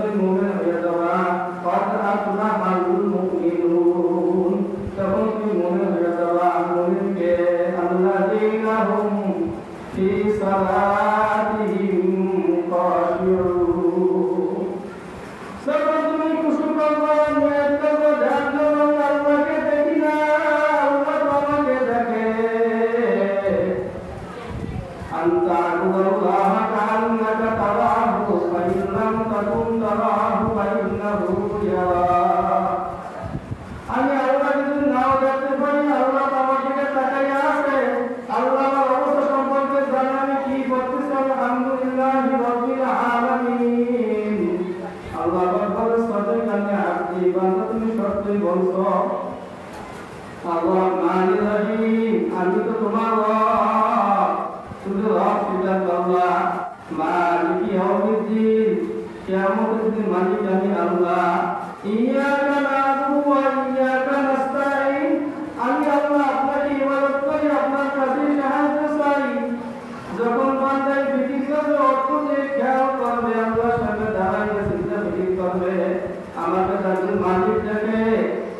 তুমি মুমিন হয়ে যাবা কদ আফলাহাল মুমিনুন তখন তুমি মুমিন হয়ে যাবা মুমিনকে আল্লাযীনা হুম ফি সালাতিহিম খাশিউন যখন তুমি কুসুম করবা নিয়ত করবা জাহান্নাম আল্লাহকে দেখি না আল্লাহ তোমাকে দেখে আনতা আবুদাল্লাহ কান্নাকা তারাহু ফাইন লাম তাকুন তারাহু ফাইন্নাহু ইয়ারাক আমি আল্লাহকে যদি নাও দেখতে পারি আল্লাহ আমার দিকে তাকাইয়া আছে আল্লাহ আমার অবস্থা সম্পর্কে জানে আমি কি করতেছি আলহামদুলিল্লাহি রাব্বিল আলামিন আল্লাহ বলে সদাকানি আব্দি বান্দা তুমি সত্যি বলছো আল্লাহ মানির রহিম আমি তো তোমার রব তুমি রব সিদ্ধান্ত আল্লাহ মালিক ইয়াউমিদ্দিন কিয়ামতের দিন মালিক আমি আল্লাহ ইয়াকা নাবুদু ওয়া ইয়াকা নাস্তাঈন আমি আল্লাহ আপনাকে ইবাদত করি আপনার কাছে সাহায্য চাই যখন বান্দাই ফিকির করবে অর্থ দিয়ে খেয়াল করবে আল্লাহর সামনে দাঁড়াইয়া চিন্তা ফিকির করবে আমাকে তাদের মালিক দেখে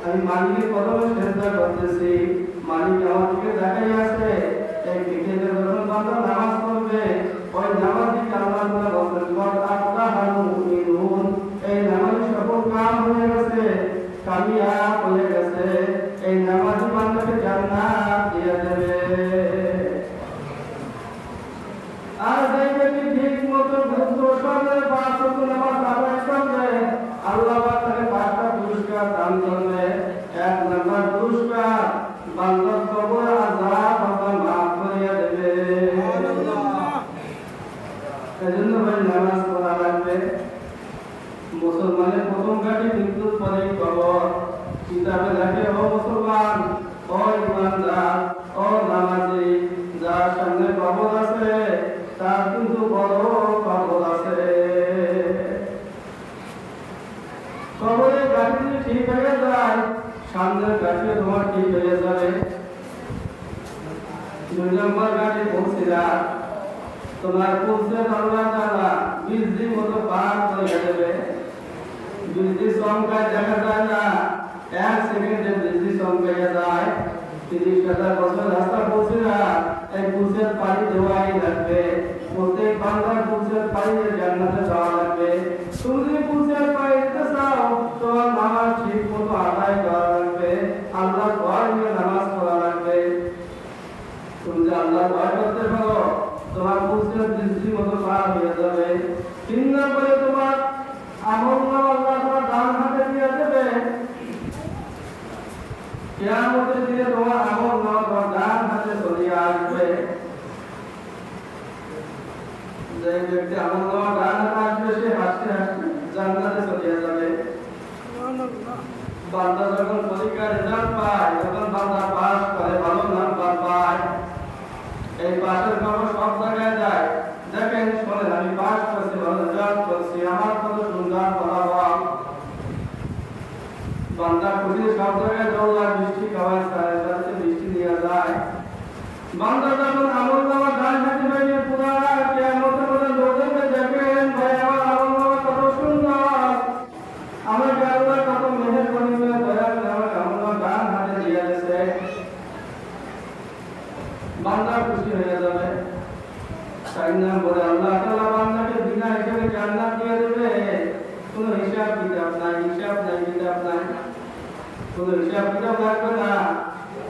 আমি মালিকের কদমে সেজদা করতেছি মালিক আমার দিকে দেখাই আছে এই ফিকিরে যখন বান্দা নামাজ পড়বে ওই নামাজকে আল্লাহ তাআলা বলেন কদ আফলাহাল মুমিনুন এই নামাজে সফল কাম হয়ে গেছে কামিয়াব হয়ে গেছে এই নামাজি বান্দাকে জান্নাত দিয়ে দেবে আর যে ব্যক্তি ঠিক মতো ভক্ত সরলে পাঁচ ওয়াক্ত নামাজ আদায় করবে আল্লাহ পাক তাকে পাঁচটা পুরস্কার দান করবে এক নাম্বার পুরস্কার বান্দার কবর আযাব আল্লাহ মাফ করিয়া দেবে এজন্য ভাই নামাজ পড়া লাগবে মুসলমানের প্রথম ঘাটি মৃত্যুর পরেই কবর কিতাবে লেখে ও মুসলমান ও ইমানদার ও নামাজি যার সামনে কবর আছে তার কিন্তু বড় কবর আছে কবরের ঘাটি যদি ঠিক হয়ে যায় সামনের ঘাটি তোমার ঠিক হয়ে যাবে দুই নম্বর ঘাটি পৌঁছিলা তোমার পৌঁছে আল্লাহ তাআলা 20 দিন মতো পার করে দেবে 20 দিন সংখ্যায় দেখা যায় না 1 সেকেন্ডে 20 দিন সংখ্যায় যায় 30,000 বছর রাস্তা পৌঁছে না এই পৌঁছের পানি দেওয়াই লাগবে প্রত্যেক বান্দার পৌঁছের পানি জান্নাতে যাওয়া লাগবে তুমি যদি পৌঁছের পানি দিতে চাও তোমার নামাজ ঠিক মতো আদায় করা লাগবে আল্লাহর ভয় নিয়ে নামাজ পড়া লাগবে তুমি যে আল্লাহর ভয় করতে পারো তোমার পৌঁছের দৃষ্টি মতো পার হয়ে যাবে 3 নম্বরে তোমার আমলনামা আল্লাহ তোমার ডান হাতে দিয়ে দেবে কিয়ামতের দিনে তোমার আমলনামা তোমার ডান হাতে চলে আসবে যে ব্যক্তি আমলনামা ডান হাতে আসবে সে হাসতে হাসতে জান্নাতে চলে যাবে বান্দা যখন পরীক্ষার রেজাল্ট পায় তখন বান্দা পাস করে ভালো নাম্বার পায় এই পাশের খবর সব জায়গায় যায় দেখেন শোনেন আমি পাস করছি ভালো রেজাল্ট করছি আমার কত সুন্দর ফলাফল বান্দা খুশি সব জায়গায় দৌড়ায় বৃষ্টি খাওয়ায় সাথে বৃষ্টি নিয়ে যায় বান্দা যখন আমলনামা ডান হাতে পাইয়ে পুরা কিয়ামতের মধ্যে দৌড়াবে দেখেন ভাই আমার আমলনামা কত সুন্দর আমাকে আল্লাহ কত মেহেরবানি করে দয়া করে আমার আমলনামা ডান হাতে দিয়ে দিয়েছে বান্দা খুশি হয়ে যাবে 4 নম্বরে আল্লাহ তাআলা বান্দাকে বিনা হিসাবে জান্নাত দিয়ে দেবে কোনো হিসাব কিতাব নাই কোনো হিসাব কিতাব লাগবে না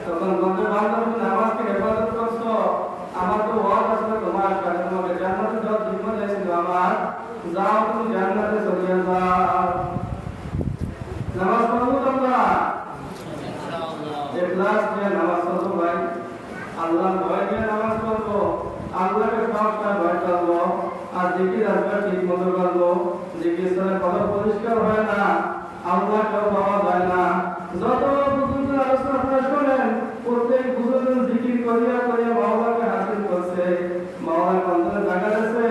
তখন বলবে বান্দা তুমি নামাজকে হেফাজত করছো আমার তো ওয়াজ আছে তোমার কাছে তোমাকে জান্নাতে যাওয়ার জিম্মা দিয়েছিল আমার যাও তুমি জান্নাতে চলে যাও নামাজ পড়বো তোমরা ইখলাস দিয়ে নামাজ পড়বো ভাই আল্লাহর ভয় দিয়ে নামাজ পড়বো আল্লাহকে সবসময় ভয় করবো আর জিকির আজকাল ঠিক মতো করবো জিকির ছাড়া কথা পরিষ্কার হয় না আল্লাহকেও পাওয়া যায় না যত বুজুর্গ আলোচনা আপনারা শোনেন প্রত্যেক বুজুর্গ জিকির করিয়া করিয়া মাওলাকে হাসিল করছে মাওলার অন্তরে জায়গা আছে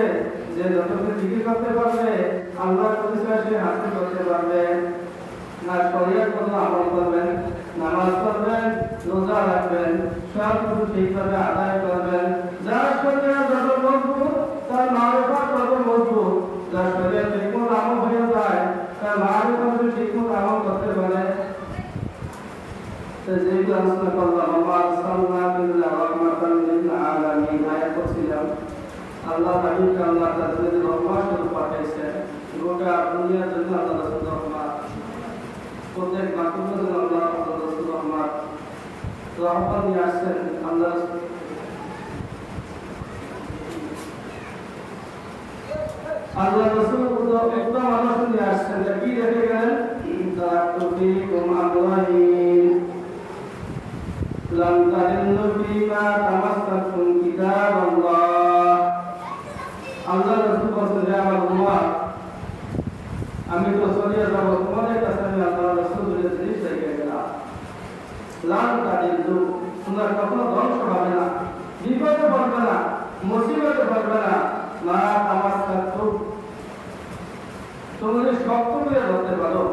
যে যতটুকু জিকির করতে পারবে আল্লাহর পরিচয় সে হাসিল করতে পারবে না শরীয়ত মতো আমল করবেন নামাজ পড়বেন রোজা রাখবেন সব কিছু ঠিকভাবে আদায় করবেন যার শরীর যত মজবুত তার মারিফত তত মজবুত যার শরীর ঠিকমতো আমল হয়ে যায় করলাম ওয়া আরসালনাকা ইল্লা রাহমাতান লিল আলামিন আয়াত পড়ছিলাম। আল্লাহ নবীকে আল্লাহ তাআলা রহমত স্বরূপ পাঠিয়েছেন। গোটা দুনিয়ার জন্য আল্লাহ রাসূল রহমত, প্রত্যেক মানবের জন্য আল্লাহ রাসূল রহমত নিয়ে আসছেন। আল্লাহ রাসূল একটা মানুষ নিয়ে আসছেন, কি রেখে গেলেন? তারাকতু ফীকুম আমরাইন লাম তাদিল্লু ফীমা তামাসসাকতুম কিতাবাল্লাহ। আল্লাহ রাসূল বলেন, হে আমার উম্মত, আমি তো চলে যাব, তোমাদের কাছে আমি আল্লাহ রাসূলের জিনিস রেখে গেলাম। লাম তাদিল্লু, তোমরা কখনো ধ্বংস হবে না, বিপদে পড়বে না, মুসিবতে পড়বে না। মা তামাসসাকতুম, তোমরা শক্ত করে ধরতে পারো,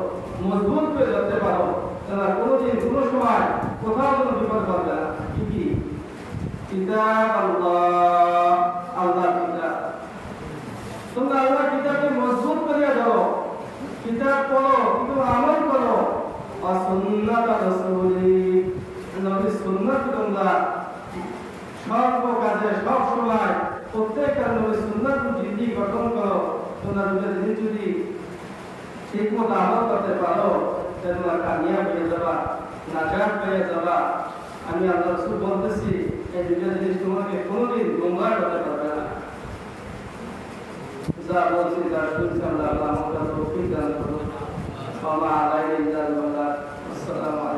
মজবুত করে ধরতে পারো, তারা কোনোদিন কোনো সময় কোথাও কোনো বিপদ হবে না। কি কিতাব আল্লাহ, আল্লাহ কিতাব। তোমরা আল্লাহ কিতাবকে মজবুত করিয়া ধরো, কিতাব পড়ো, কিন্তু আমল করো। সুন্নাত রাসূলি, নবীর সুন্নাত তোমরা সর্ব কাজে সব সময় প্রত্যেকটা নবীর সুন্নাত জিন্দেগি গঠন করো। তোমরা যদি ঠিক মতো আমল করতে পারো, তোমরা কামিয়াব হয়ে যাবা, নাজাত পেয়ে যাবা। আমি আল্লাহ রাসূল বলতেছি, এই দুটো জিনিস তোমাকে কোনোদিন গোমরাহ করতে পারবে না। যা বলছি তা শুনছি, আল্লাহ আমাকে তৌফিক দান করুন। ওয়া মা আলাইনা ইল্লাল বালাগ। আসসালামু আলাইকুম।